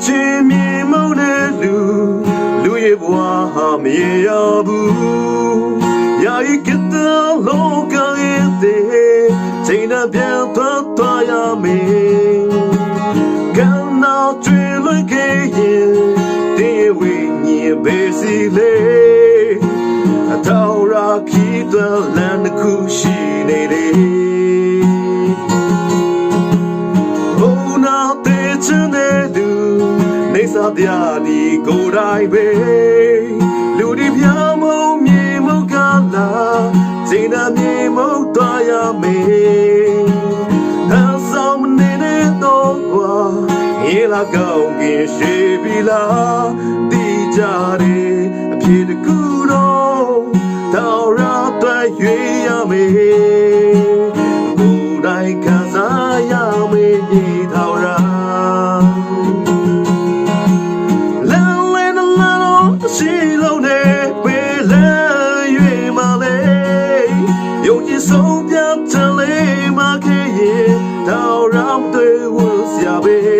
ချင်းမြင်မုန်းတဲ့လူရဲ့ဘဝဟာမရေရဘူးယာယီကတဲ့လောကရဲ့တဲ့ချိန်နဲ့ပြန်သွားရမယ်ကံနောက်ကျွေလွင်ခဲ့ရင်တဲ့ဝိညာဉ်ပဲစီလေအတော်ရာခီးတဲ့လမ်းတစ်ခုရှိနေတယ်နေစာပြဒီကိုယ်တိုင်ပဲလူဒီပြမုံမြေမုံကလာစိတ်နာမြေမုံသွားရမယ်ဒါဆောင်နေတဲ့တော့ကွာရေလာကောင်းကင်ရှိပြီလားတီးကြတယ်အဖြစ်တကူတော့တော်ရတဲ့ရွေးရမယ်ကိုယ်တိုင်ခံစားရမယ်ဒီတော်ရရှိလုံးနဲ့ပဲလဲရွေမလေးယုံကြည်ဆုံးပြတ်တယ်လေးမခဲ့ရင်တော်ရမ်းတွေဝဆရာပဲ